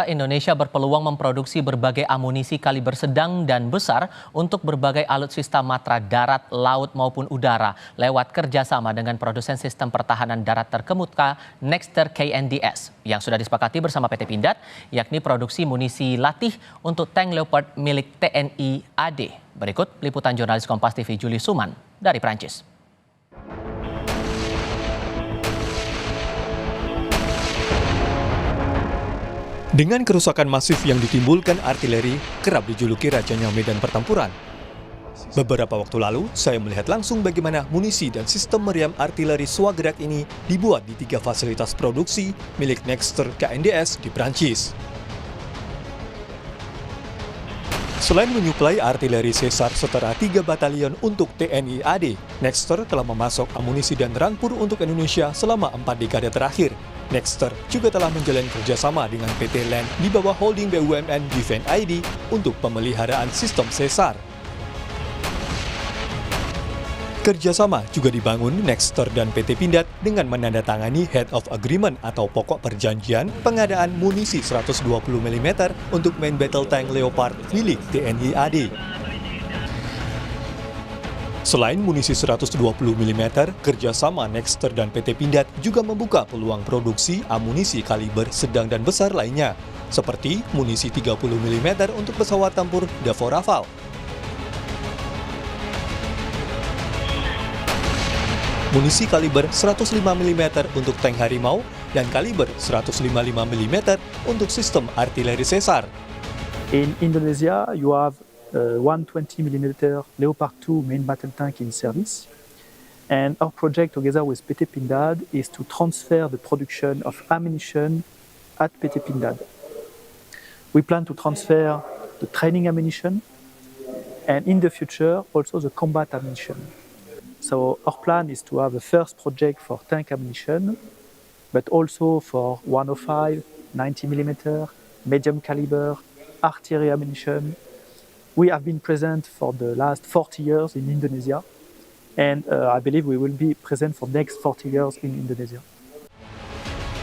Indonesia berpeluang memproduksi berbagai amunisi kaliber sedang dan besar untuk berbagai alutsista matra darat, laut maupun udara lewat kerjasama dengan produsen sistem pertahanan darat terkemuka Nexter KNDS yang sudah disepakati bersama PT Pindad, yakni produksi munisi latih untuk tank Leopard milik TNI AD. Berikut liputan jurnalis Kompas TV Juli Suman dari Prancis. Dengan kerusakan masif yang ditimbulkan artileri, kerap dijuluki rajanya medan pertempuran. Beberapa waktu lalu, saya melihat langsung bagaimana munisi dan sistem meriam artileri swagerak ini dibuat di 3 fasilitas produksi milik Nexter KNDS di Prancis. Selain menyuplai artileri Caesar setara 3 batalion untuk TNI AD, Nexter telah memasok amunisi dan rampur untuk Indonesia selama 4 dekade terakhir. Nexter juga telah menjalin kerjasama dengan PT LAN di bawah holding BUMN Defense ID untuk pemeliharaan sistem Caesar. Kerjasama juga dibangun Nexter dan PT Pindad dengan menandatangani Head of Agreement atau pokok perjanjian pengadaan munisi 120 mm untuk main battle tank Leopard milik TNI AD. Selain munisi 120 mm, kerjasama Nexter dan PT Pindad juga membuka peluang produksi amunisi kaliber sedang dan besar lainnya, seperti munisi 30 mm untuk pesawat tempur Davo Rafale. Munisi kaliber 105 mm untuk tank Harimau dan kaliber 155 mm untuk sistem artileri Caesar. In Indonesia, you have 120 mm Leopard 2 main battle tank in service. And our project together with PT Pindad is to transfer the production of ammunition at PT Pindad. We plan to transfer the training ammunition and in the future also the combat ammunition. So our plan is to have a first project for tank ammunition, but also for 105, 90 mm, medium caliber, artillery ammunition. We have been present for the last 40 years in Indonesia, and I believe we will be present for the next 40 years in Indonesia.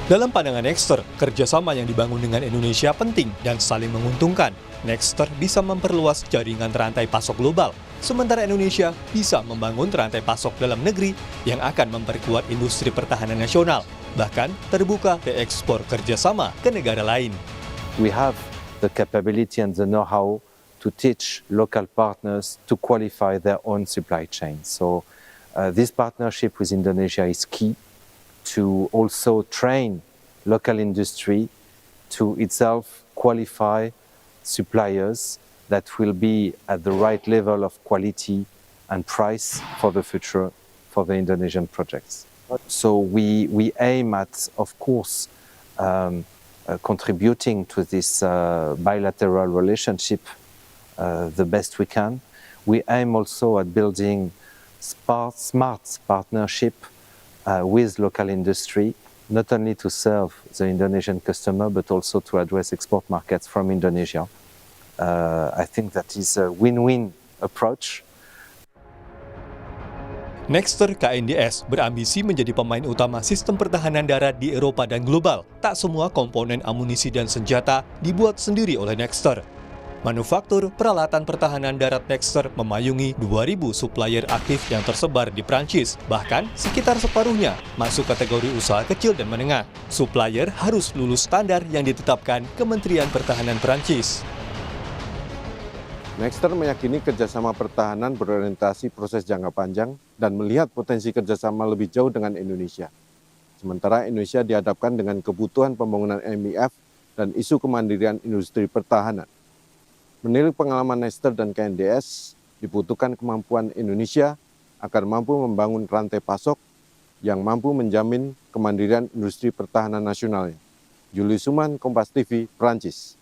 Dalam pandangan Nexter, kerjasama yang dibangun dengan Indonesia penting dan saling menguntungkan. Nexter bisa memperluas jaringan rantai pasok global, sementara Indonesia bisa membangun rantai pasok dalam negeri yang akan memperkuat industri pertahanan nasional, bahkan terbuka reekspor kerjasama ke negara lain. We have the capability and the know-how to teach local partners to qualify their own supply chain. So this partnership with Indonesia is key to also train local industry to itself qualify suppliers that will be at the right level of quality and price for the future for the Indonesian projects. So we aim at, of course, contributing to this bilateral relationship the best we can. We aim also at building smart partnership with local industry, not only to serve the Indonesian customer, but also to address export markets from Indonesia. I think that is a win-win approach. Nexter KNDS berambisi menjadi pemain utama sistem pertahanan darat di Eropa dan global. Tak semua komponen amunisi dan senjata dibuat sendiri oleh Nexter. Manufaktur peralatan pertahanan darat Nexter memayungi 2.000 supplier aktif yang tersebar di Prancis. Bahkan sekitar separuhnya masuk kategori usaha kecil dan menengah. Supplier harus lulus standar yang ditetapkan Kementerian Pertahanan Prancis. Nexter meyakini kerjasama pertahanan berorientasi proses jangka panjang dan melihat potensi kerjasama lebih jauh dengan Indonesia. Sementara Indonesia dihadapkan dengan kebutuhan pembangunan MIF dan isu kemandirian industri pertahanan. Menilik pengalaman Nexter dan KNDS, dibutuhkan kemampuan Indonesia agar mampu membangun rantai pasok yang mampu menjamin kemandirian industri pertahanan nasionalnya. Juli Suman, Kompas TV, Prancis.